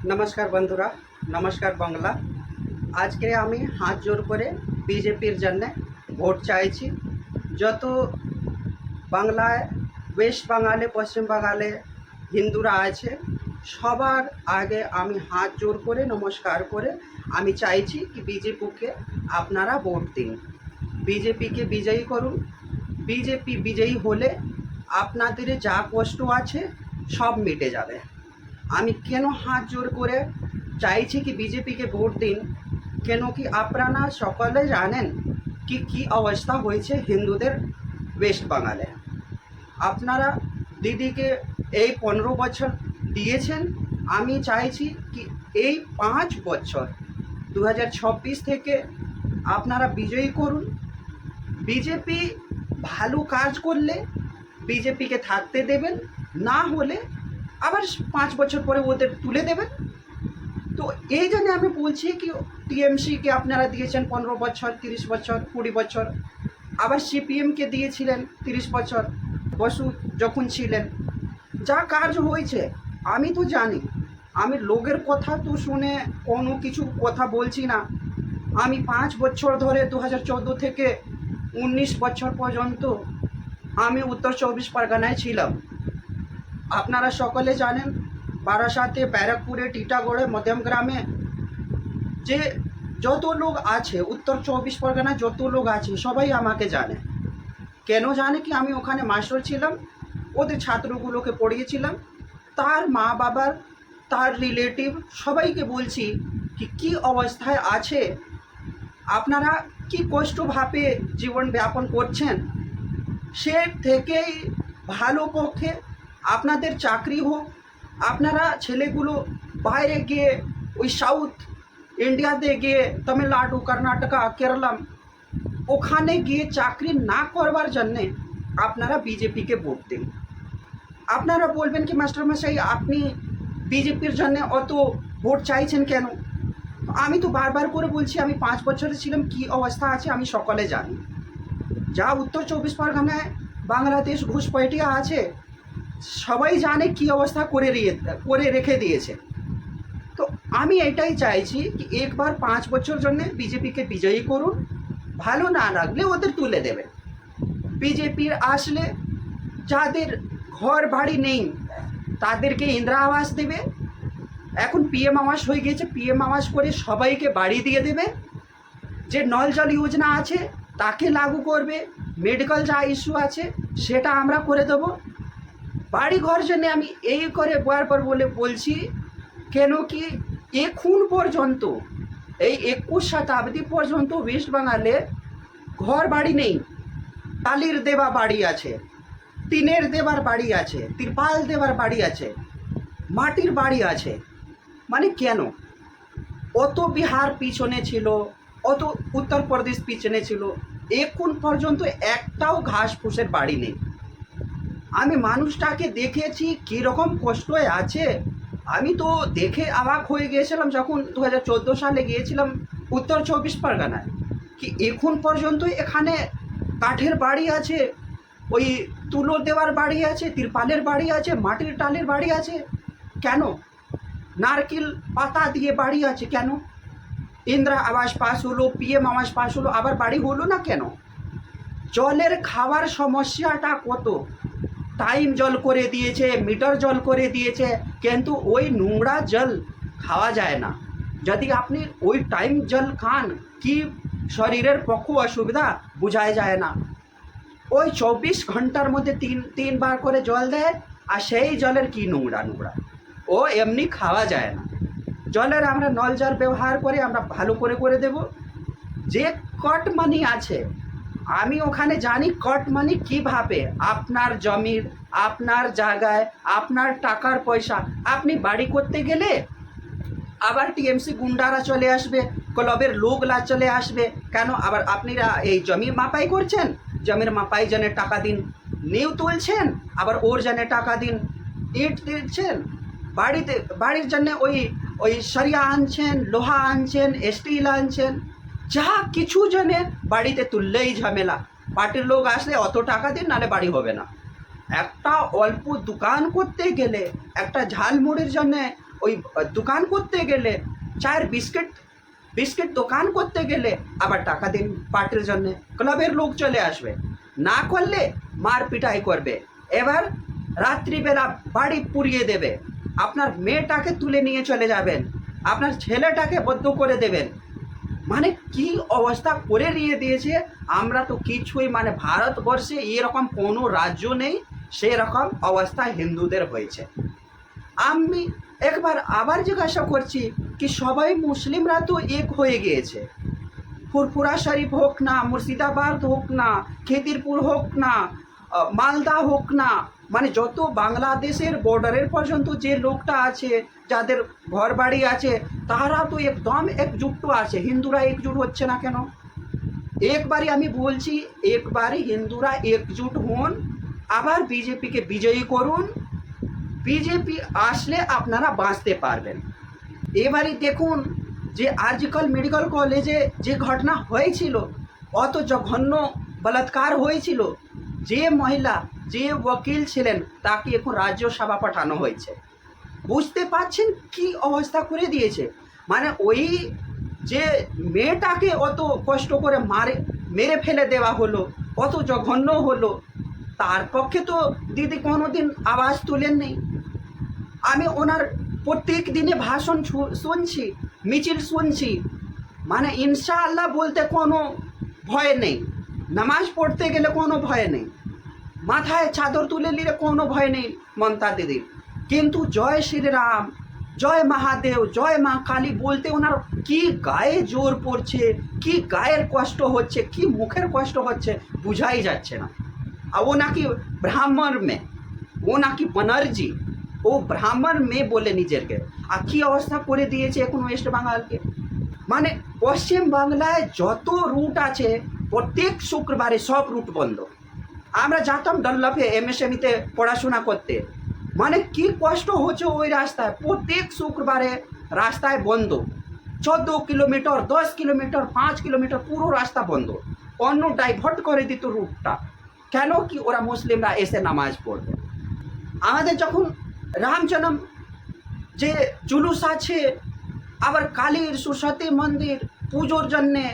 नमस्कार बंधुरा नमस्कार बांगला। आज के आमी हाथ जोड़ करे बीजेपीर जन्य भोट चाइछि। যত বাংলায় ওয়েস্ট বাঙালে পশ্চিম বাঙালে হিন্দুরা আছে সবার আগে আমি হাত জোড় করে নমস্কার করে আমি চাইছি কি বিজেপিকে আপনারা ভোট দিন, বিজেপিকে বিজয়ী করুন। বিজেপি বিজয়ী হলে আপনাদের যা কষ্ট আছে সব মিটে যাবে। আমি কেন হাত জোড় করে চাইছি কি বিজেপিকে ভোট দিন, কেন কি আপনারা সকলে জানেন কি কি অবস্থা হয়েছে হিন্দুদের ওয়েস্ট বাঙালে। আপনারা দিদিকে এই 15 বছর দিয়েছেন, আমি চাইছি কি এই 5 বছর 2026 থেকে আপনারা বিজয়ী করুন। বিজেপি ভালো কাজ করলে বিজেপিকে থাকতে দেবেন, না হলে আবার 5 বছর পরে ওদের তুলে দেবেন। তো এই জন্য আমি বলছি কি টিএমসিকে আপনারা দিয়েছেন 15 বছর, 30 বছর, 20 বছর, আবার সিপিএমকে দিয়েছিলেন 30 বছর বসু যখন ছিলেন। যা কাজ হয়েছে আমি তো জানি, আমি লোকের কথা তো শুনে কোনো কিছু কথা বলছি না। আমি 5 বছর ধরে 2014 থেকে 19 বছর পর্যন্ত আমি উত্তর 24 পরগনায় ছিলাম। আপনারা সকলে জানেন বারাসাতে, ব্যারাকপুরে, টিটাগড়ে, মধ্যমগ্রামে যে যত লোক আছে উত্তর 24 পরগনায় যত লোক আছে সবাই আমাকে জানে। কেন জানে কি আমি ওখানে মাস্টার ছিলাম, ওদের ছাত্রগুলোকে পড়িয়েছিলাম। তার মা বাবার, তার রিলেটিভ সবাইকে বলছি কি কী অবস্থায় আছে, আপনারা কি কষ্টভাবে জীবন যাপন করছেন। সে থেকেই ভালো পক্ষে আপনাদের চাকরি হোক, আপনারা ছেলেগুলো বাইরে গিয়ে ওই সাউথ ইন্ডিয়াতে গিয়ে তামিলনাড়ু, কর্ণাটকা, কেরালা ওখানে গিয়ে চাকরি না করবার জন্যে আপনারা বিজেপিকে ভোট দিন। আপনারা বলবেন কি মাস্টারমশাই আপনি বিজেপির জন্য অত ভোট চাইছেন কেন? আমি তো বারবার করে বলছি আমি 5 বছরে ছিলাম, কি অবস্থা আছে আমি সকলে জানি। যা উত্তর 24 পরগনায় বাংলাদেশ ঘুষপেটিয়া আছে সবাই জানে কি অবস্থা করে রেখে দিয়েছে। তো আমি এটাই চাইছি কি একবার 5 বছর জন্য বিজেপিকে বিজয়ী করুন, ভালো না লাগলে ওদের তুলে দেবে। বিজেপির আসলে যাদের ঘর বাড়ি নেই তাদেরকে ইন্দিরা আবাস দেবে। এখন পিএম আবাস হয়ে গেছে, পিএম আবাস করে সবাইকে বাড়ি দিয়ে দেবে। যে নল জল যোজনা আছে তাকে লাগু করবে। মেডিকেল যা ইস্যু আছে সেটা আমরা করে দেবো। বাড়ি ঘর জন্য আমি এই করে বারবার বলছি কেন কি এখন পর্যন্ত এই 21 শতাব্দী পর্যন্ত ওয়েস্ট বেঙ্গলে ঘর বাড়ি নেই। টালির দেওয়া বাড়ি আছে, টিনের দেওয়ার বাড়ি আছে, তিরপাল দেওয়ার বাড়ি আছে, মাটির বাড়ি আছে। মানে কেন? অত বিহার পিছনে ছিল, অত উত্তরপ্রদেশ পিছনে ছিল, এখন পর্যন্ত একটাও ঘাস ফুসের বাড়ি নেই। আমি মানুষটাকে দেখেছি কীরকম কষ্টে আছে, আমি তো দেখে অবাক হয়ে গিয়েছিলাম যখন 2014 সালে গিয়েছিলাম উত্তর 24 পরগনায় কি এখন পর্যন্ত এখানে কাঠের বাড়ি আছে, ওই তুলো দেওয়ার বাড়ি আছে, তিরপালের বাড়ি আছে, মাটির টালের বাড়ি আছে। কেন? নারকেল পাতা দিয়ে বাড়ি আছে কেন? ইন্দিরা আবাস পাস হলো, পিএম আবাস পাস হলো, আবার বাড়ি হলো না কেন? জলের খাওয়ার সমস্যাটা কত, টাইম জল করে দিয়েছে, মিটার জল করে দিয়েছে, কিন্তু ওই নোংরা জল খাওয়া যায় না। যদি আপনি ওই টাইম জল খান কি শরীরের পক্ষে অসুবিধা বোঝাই যায় না। ওই 24 ঘন্টার মধ্যে তিনবার করে জল দেয়, আর সেই জলের কি নোংরা নোংরা, ও এমনি খাওয়া যায় না। জলের আমরা নল জল ব্যবহার করে আমরা ভালো করে দেব। যে কট মানি আছে আমি ওখানে জানি কট মানি কীভাবে আপনার জমির, আপনার জায়গায়, আপনার টাকার পয়সা আপনি বাড়ি করতে গেলে আবার টিএমসি গুন্ডারা চলে আসবে, ক্লাবের লোকরা চলে আসবে। কেন? আবার আপনারা এই জমি মাপাই করছেন, জমির মাপাই জন্য টাকা দিন, নিউ তুলছেন, আবার ওর জন্য টাকা দিন, ইট দিচ্ছেন, বাড়ির জন্য ওই সরিয়া আনছেন, লোহা আনছেন, স্টিল আনছেন, যা কিছু জনে বাড়িতে তুললেই ঝামেলা। পার্টির লোক আসলে অত টাকা দিন, নাহলে বাড়ি হবে না। একটা অল্প দোকান করতে গেলে, একটা ঝালমুড়ির জন্যে ওই দোকান করতে গেলে, চায়ের বিস্কিট দোকান করতে গেলে আবার টাকা দিন পার্টির জন্যে, ক্লাবের লোক চলে আসবে, না করলে মার পিটাই করবে, এবার রাত্রিবেলা বাড়ি পুড়িয়ে দেবে, আপনার মেয়েটাকে তুলে নিয়ে চলে যাবেন, আপনার ছেলেটাকে বদ্ধ করে দেবেন। মানে কি অবস্থা করে নিয়ে দিয়েছে। আমরা তো কিছুই, মানে ভারতবর্ষে এরকম কোনো রাজ্য নেই সেরকম অবস্থা হিন্দুদের হয়েছে। আমি একবার আবার জিজ্ঞাসা করছি কি সবাই মুসলিমরা তো এক হয়ে গিয়েছে, ফুরফুরা শরীফ হোক না, মুর্শিদাবাদ হোক না, খিদিরপুর হোক না, মালদা হোক না, মানে যত বাংলাদেশের বর্ডারের পর্যন্ত যে লোকটা আছে, যাদের ঘর বাড়ি আছে, তারা তো একদম একজুট আছে। হিন্দুরা একজুট হচ্ছে না কেন? একবারই আমি বলছি, একবারই হিন্দুরা একজুট হন, আবার বিজেপিকে বিজয়ী করুন, বিজেপি আসলে আপনারা বাঁচতে পারবেন। এবারই দেখুন যে আরজিকর মেডিকেল কলেজে যে ঘটনা হয়েছিল, অত জঘন্য বলাৎকার হয়েছিল, যে মহিলা, যে ওকিল ছিলেন তাকে এখন রাজ্যসভা পাঠানো হয়েছে। বুঝতে পারছেন কি অবস্থা করে দিয়েছে। মানে ওই যে মেয়েটাকে অত কষ্ট করে মেরে ফেলে দেওয়া হলো, অত জঘন্য হলো, তার পক্ষে তো দিদি কোনোদিন আওয়াজ তুলেননি। আমি ওনার প্রত্যেক দিনে ভাষণ শুনছি, মিছিল শুনছি, মানে ইনশাআল্লাহ বলতে কোনো ভয় নেই, নামাজ পড়তে গেলে কোনো ভয় নেই, মাথায় চাদর তুলে নিলে কোনো ভয় নেই মমতা দিদির। কিন্তু জয় শ্রীরাম, জয় মহাদেব, জয় মা কালী বলতে ওনার কি গায়ে জোর পড়ছে, কি গায়ের কষ্ট হচ্ছে, কি মুখের কষ্ট হচ্ছে বুঝাই যাচ্ছে না। আর ও নাকি ব্রাহ্মণ মেয়ে, ও নাকি ব্যানার্জি, ও ব্রাহ্মণ মেয়ে বলে নিজেরকে। আর কি অবস্থা করে দিয়েছে এখন ওয়েস্ট বেঙ্গলকে। মানে পশ্চিম বাংলায় যত রুট আছে প্রত্যেক শুক্রবারে সব রুট বন্ধ। আমরা যেতাম ডনলপে এমএসএমইতে পড়াশোনা করতে, মানে কি কষ্ট হচ্ছে ওই রাস্তায়, প্রত্যেক শুক্রবারে রাস্তায় বন্ধ, 14 কিলোমিটার, 10 কিলোমিটার, 5 কিলোমিটার পুরো রাস্তা বন্ধ, অন্য ডাইভার্ট করে দিত রুটটা। কেন কি ওরা মুসলিমরা এসে নামাজ পড়বে। আমাদের যখন রাম জন্ম যে জুলুস আছে, আবার কালীর সরস্বতী মন্দির পুজোর জন্যে,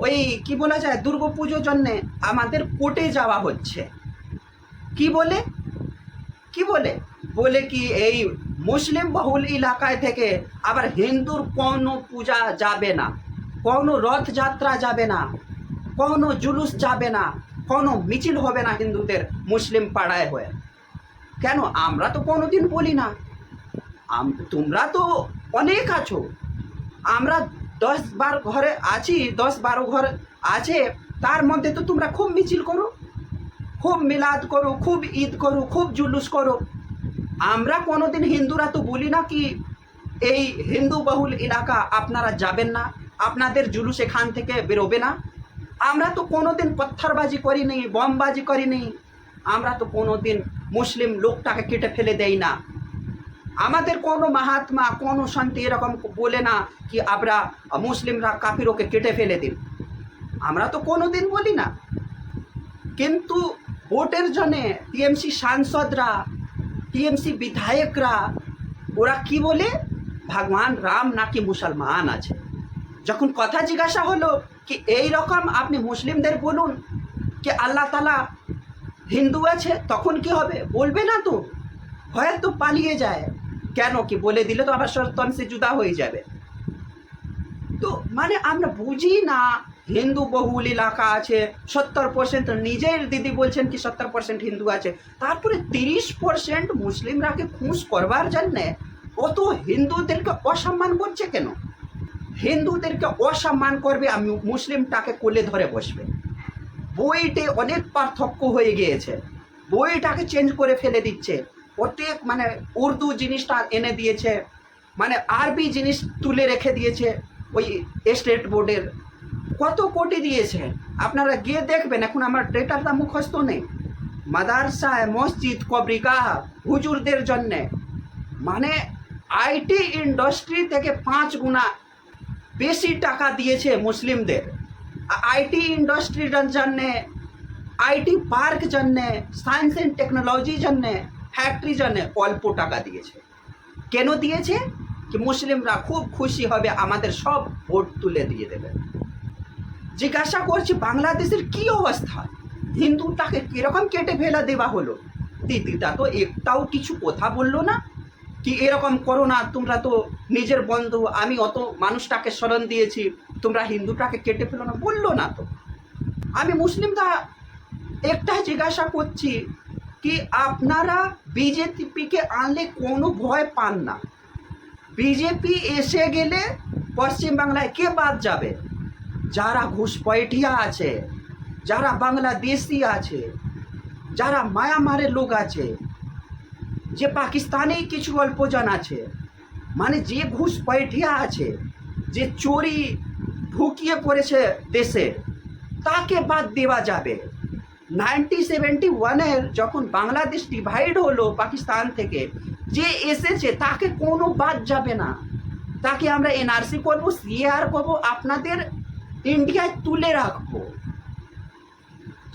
ওই কি বলা যায় দুর্গা পুজোর জন্যে আমাদের কোর্টে যাওয়া হচ্ছে। কি বলে বলে কি এই মুসলিম বহুল এলাকায় থেকে আবার হিন্দুর কোনো পূজা যাবে না, কোনো রথযাত্রা যাবে না, কোনো জুলুস যাবে না, কোনো মিছিল হবে না হিন্দুদের মুসলিম পাড়ায় হয়ে। কেন? আমরা তো কোনোদিন বলি না, তোমরা তো অনেক আছো, আমরা 10-12 ঘরে আছি, 10-12 ঘর আছে, তার মধ্যে তো তোমরা খুব মিছিল করো, খুব মিলাদ করো, খুব ঈদ করো, খুব জুলুস করো। আমরা কোনোদিন হিন্দুরা তো বলি না কি এই হিন্দু বহুল এলাকা আপনারা যাবেন না, আপনাদের জুলুস এখান থেকে বেরোবে না। আমরা তো কোনোদিন পত্থরবাজি করিনি, বমবাজি করিনি, আমরা তো কোনোদিন মুসলিম লোকটাকে কেটে ফেলে দেই না। আমাদের কোনো মহাত্মা, কোনো সন্তি এরকম বলে না কি আমরা মুসলিমরা কাফিরকে কেটে ফেলে দিন, আমরা তো কোনোদিন বলি না। কিন্তু ভোটের জন্যে টিএমসি সাংসদরা, টিএমসি বিধায়করা ওরা কি বলে ভগবান রাম নাকি মুসলমান আছে। যখন কথা জিজ্ঞাসা হলো কি এই রকম আপনি মুসলিমদের বলুন কি আল্লাহ তালা হিন্দু আছে, তখন কি হবে? বলবে না তো, হয়তো পালিয়ে যায়। কেন কি বলে দিলে তো আবার সন্তান সে জুদা হয়ে যাবে। তো মানে আমরা বুঝি না হিন্দু বহুল এলাকা আছে, 70% নিজের দিদি বলছেন কি 70% হিন্দু আছে, তারপরে 30% মুসলিমরাকে খুশ করবার জন্যে অত হিন্দুদেরকে অসম্মান করছে কেন? হিন্দুদেরকে অসম্মান করবে, আমি মুসলিমটাকে কোলে ধরে বসবে। বইতে অনেক পার্থক্য হয়ে গিয়েছে, বইটাকে চেঞ্জ করে ফেলে দিচ্ছে, প্রত্যেক মানে উর্দু জিনিসটা এনে দিয়েছে, মানে আরবি জিনিস তুলে রেখে দিয়েছে। ওই স্টেট বোর্ডের কত কোটি দিয়েছে, আপনারা গিয়ে দেখবেন। এখন আমার ডেটাটা মুখস্থ নেই। মাদ্রাসায়, মসজিদ, কবরিগাহ হুজুরদের জন্যে, মানে আইটি ইন্ডাস্ট্রি থেকে 5 গুণা বেশি টাকা দিয়েছে মুসলিমদের। আইটি ইন্ডাস্ট্রির জন্যে, আইটি পার্ক জন্যে, সায়েন্স অ্যান্ড টেকনোলজির জন্যে, ফ্যাক্টরি জন্যে অল্প টাকা দিয়েছে। কেন দিয়েছে? কি মুসলিমরা খুব খুশি হবে, আমাদের সব ভোট তুলে দিয়ে দেবে। জিজ্ঞাসা করছি বাংলাদেশের কি অবস্থা, হিন্দুটাকে কিরকম কেটে ফেলা দেওয়া হলো। দিদিটা তো একটাও কিছু কথা বললো না, কি এরকম করো না, তোমরা তো নিজের বন্ধু, আমি অত মানুষটাকে স্মরণ দিয়েছি, তোমরা হিন্দুটাকে কেটে ফেলো না, বললো না তো। আমি মুসলিমরা একটাই জিজ্ঞাসা করছি কি আপনারা বিজেপিকে আনলে কোনো ভয় পান না? বিজেপি এসে গেলে পশ্চিমবাংলায় কে বাদ যাবে? যারা ঘুষপয়ঠিয়া আছে, যারা বাংলাদেশি আছে, যারা মায়ামারের লোক আছে, যে পাকিস্তানেই কিছু অল্পজন আছে, মানে যে ঘুষপয়ঠিয়া আছে, যে চোরি ঢুকিয়ে পড়েছে দেশে, তাকে বাদ দেওয়া যাবে? 1971-এর যখন বাংলাদেশ ডিভাইড হলো পাকিস্তান থেকে, যে এসেছে তাকে কোনো বাদ যাবে না। তাকে আমরা এনআরসি করবো, সিএআর করবো, আপনাদের ইন্ডিয়ায় তুলে রাখবো।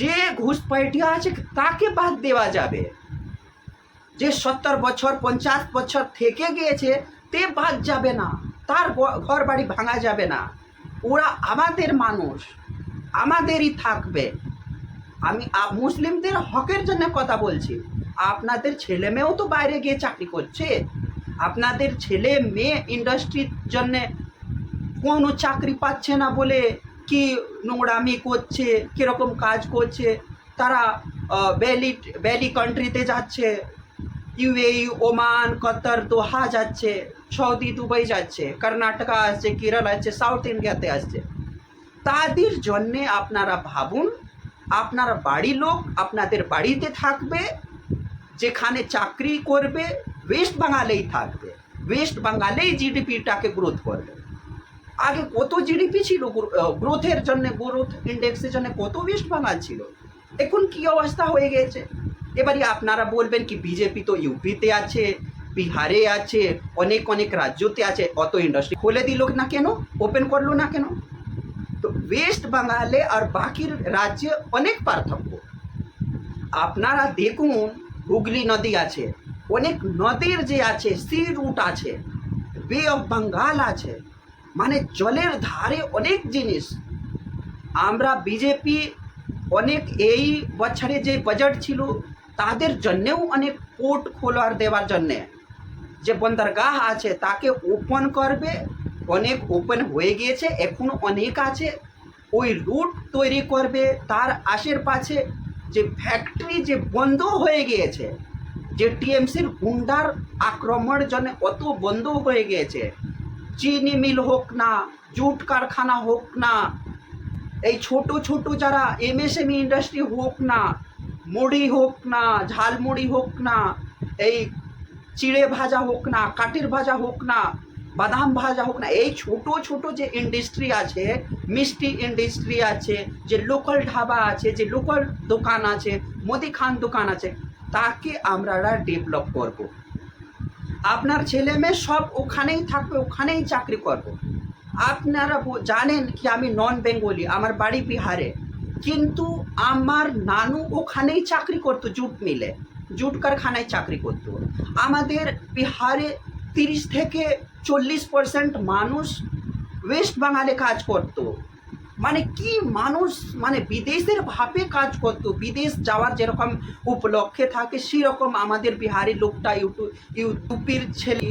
যে ঘুষপয়ঠিয়া আছে তাকে বাদ দেওয়া যাবে। যে 70 বছর 50 বছর থেকে গিয়েছে তে বাদ যাবে না, তার ঘর বাড়ি ভাঙা যাবে না। ওরা আমাদের মানুষ, আমাদেরই থাকবে। আমি মুসলিমদের হকের জন্য কথা বলছি। আপনাদের ছেলে মেয়েও তো বাইরে গিয়ে চাকরি করছে, আপনাদের ছেলে মেয়ে ইন্ডাস্ট্রির জন্যে কোনো চাকরি পাচ্ছে না বলে কি নোংরামি করছে, কীরকম কাজ করছে, তারা ভ্যালি কান্ট্রিতে যাচ্ছে, ইউএই, ওমান, কতার, দোহা যাচ্ছে, সৌদি, দুবাই যাচ্ছে, কর্ণাটকা আসছে, কেরল আসছে, সাউথ ইন্ডিয়াতে আসছে। তাদের জন্যে আপনারা ভাবুন, আপনার বাড়ির লোক আপনাদের বাড়িতে থাকবে, যেখানে চাকরি করবে ওয়েস্ট বেঙ্গলেই থাকবে, ওয়েস্ট বেঙ্গলেই জিডিপিটাকে গ্রোথ করবে। আগে কত জিডিপি ছিল গ্রোথের জন্য, গ্রোথ ইন্ডেক্সের জন্য কত ওয়েস্ট বেঙ্গল ছিল, এখন কি অবস্থা হয়ে গেছে। এবারে আপনারা বলবেন কি বিজেপি তো ইউপিতে আছে, বিহারে আছে, অনেক অনেক রাজ্যতে আছে, অত ইন্ডাস্ট্রি খুলে দিল না কেন, ওপেন করলো না কেন? তো ওয়েস্ট বেঙ্গলে আর বাকির রাজ্যে অনেক পার্থক্য। আপনারা দেখুন, হুগলি নদী আছে, অনেক নদীর যে আছে, সি রুট আছে, বে অফ বেঙ্গল আছে, মানে জলের ধারে অনেক জিনিস। আমরা বিজেপি অনেক এই বছরে যে বাজেট ছিল তাদের জন্যেও অনেক পোর্ট খোলার দেওয়ার জন্যে, যে বন্দরগাহ আছে তাকে ওপেন করবে, অনেক ওপেন হয়ে গিয়েছে, এখন অনেক আছে, ওই রুট তৈরি করবে। তার আশেপাশে যে ফ্যাক্টরি যে বন্ধ হয়ে গিয়েছে, যে টিএমসির গুন্ডার আক্রমণের জন্য অত বন্ধ হয়ে গিয়েছে, চিনি মিল হোক না, জুট কারখানা হোক না, এই ছোট ছোট যারা এমএসএমই ইন্ডাস্ট্রি হোক না, মুড়ি হোক না, ঝালমুড়ি হোক না, এই চিড়ে ভাজা হোক না, কাঠের ভাজা হোক না, বাদাম ভাজা হোক না, এই ছোট ছোট যে ইন্ডাস্ট্রি আছে, মিষ্টি ইন্ডাস্ট্রি আছে, যে লোকাল ঢাবা আছে, যে লোকাল দোকান আছে, মুদিখান দোকান আছে, তাকে আমরা ডেভেলপ করব। আপনার ছেলে মেয়ে সব ওখানেই থাকবে, ওখানেই চাকরি করব। আপনারা জানেন কি আমি নন বেঙ্গলি, আমার বাড়ি বিহারে, কিন্তু আমার নানু ওখানেই চাকরি করতো, জুট মিলে, জুট কারখানায় চাকরি করতো। আমাদের বিহারে 30 থেকে 40% মানুষ ওয়েস্ট বেঙ্গলে কাজ করতো। মানে কি মানুষ, মানে বিদেশের ভাবে কাজ করতো, বিদেশ যাওয়ার যেরকম উপলক্ষে থাকে সেরকম আমাদের বিহারি লোকটা ইউপির ছেলে,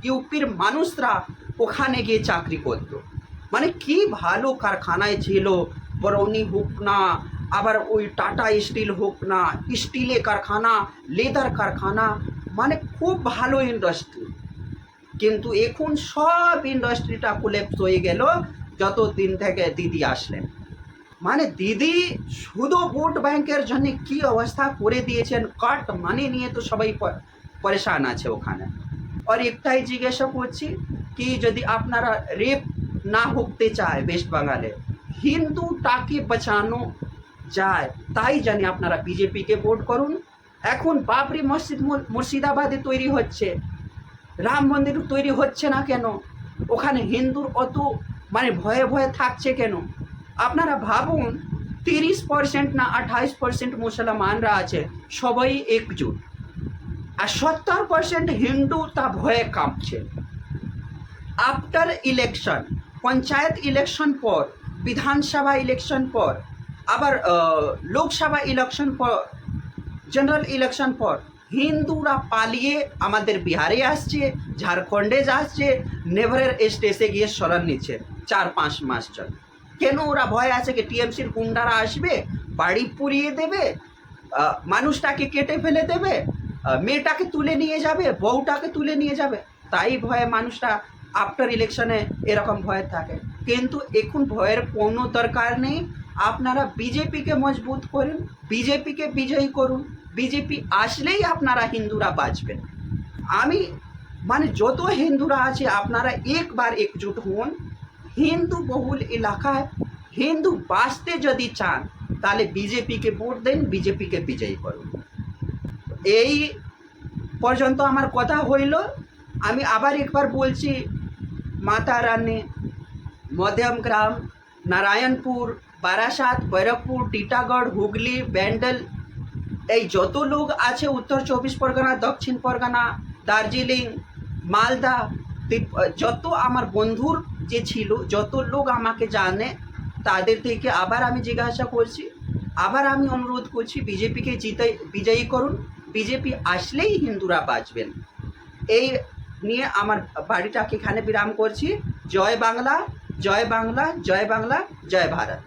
ইউপির মানুষরা ওখানে গিয়ে চাকরি করতো। মানে কি ভালো কারখানায় ছিল, বরৌনি হোক না, আবার ওই টাটা স্টিল হোক না, স্টিলে কারখানা, লেদার কারখানা, মানে খুব ভালো ইন্ডাস্ট্রি। কিন্তু এখন সব ইন্ডাস্ট্রিটা কোল্যাপস হয়ে গেল যত দিন থেকে দিদি আসলেন। মানে দিদি শুধু ভোট ব্যাংকের জন্য কি অবস্থা করে দিয়েছেন, কাট মানি নিয়ে তো সবাই পরেশান আছে ওখানে। আর একটাই জিজ্ঞাসা করছি কি যদি আপনারা রেপ না হতে চায় ওয়েস্ট বেঙ্গলে, হিন্দুটাকে বাঁচানো যায়, তাই জানি আপনারা বিজেপিকে ভোট করুন। এখন বাবরি মসজিদ মুর্শিদাবাদে তৈরি হচ্ছে, রাম মন্দির তৈরি হচ্ছে না কেন? ওখানে হিন্দুর অত মানে ভয়ে ভয়ে থাকছে কেন? আপনারা ভাবুন, 30% না 28% মুসলমানরা আছে, সবাই একজুট, আর 70% হিন্দু তা ভয়ে কাঁপছে। আফটার ইলেকশন, পঞ্চায়েত ইলেকশন পর, বিধানসভা ইলেকশন পর, আবার লোকসভা ইলেকশন পর, জেনারেল ইলেকশন পর হিন্দুরা পালিয়ে আমাদের বিহারে আসছে, ঝাড়খণ্ডে যাচ্ছে, নেভারের স্টেজে গিয়ে শরণ নিচ্ছে 4-5 মাস চল। কেন? ওরা ভয় আছে কি টিএমসির গুন্ডারা আসবে, বাড়ি পুড়িয়ে দেবে, মানুষটাকে কেটে ফেলে দেবে, মেয়েটাকে তুলে নিয়ে যাবে, বউটাকে তুলে নিয়ে যাবে। তাই ভয়ে মানুষটা আফটার ইলেকশনে এরকম ভয় থাকে। কিন্তু এখন ভয়ের কোনো দরকার নেই। আপনারা বিজেপিকে মজবুত করুন, বিজেপিকে বিজয়ী করুন। বিজেপি আসলেই আপনারা হিন্দুরা বাঁচবেন। আমি মানে যত হিন্দুরা আছে আপনারা একবার একজুট হন। হিন্দু বহুল এলাকায় হিন্দু বাঁচতে যদি চান তাহলে বিজেপিকে ভোট দেন, বিজেপিকে বিজয়ী করুন। এই পর্যন্ত আমার কথা হইল। আমি আবার একবার বলছি, মাতা রানী, মধ্যমগ্রাম, নারায়ণপুর, বারাসাত, बैरकपुर, টিটাগড়, হুগলি, ব্যান্ডেল, এই যত লোক আছে উত্তর 24 পরগনা, দক্ষিণ পরগনা, দার্জিলিং, মালদা, যত আমার বন্ধুর যে ছিল, যত লোক আমাকে জানে, তাদের থেকে আবার আমি জিজ্ঞাসা করছি, আবার আমি অনুরোধ করছি, বিজেপিকে বিজয়ী করুন। বিজেপি আসলেই হিন্দুরা বাঁচবেন। এই নিয়ে আমার বাড়িটাকে এখানে বিরাম করছি। জয় বাংলা, জয় বাংলা, জয় বাংলা, জয় ভারত।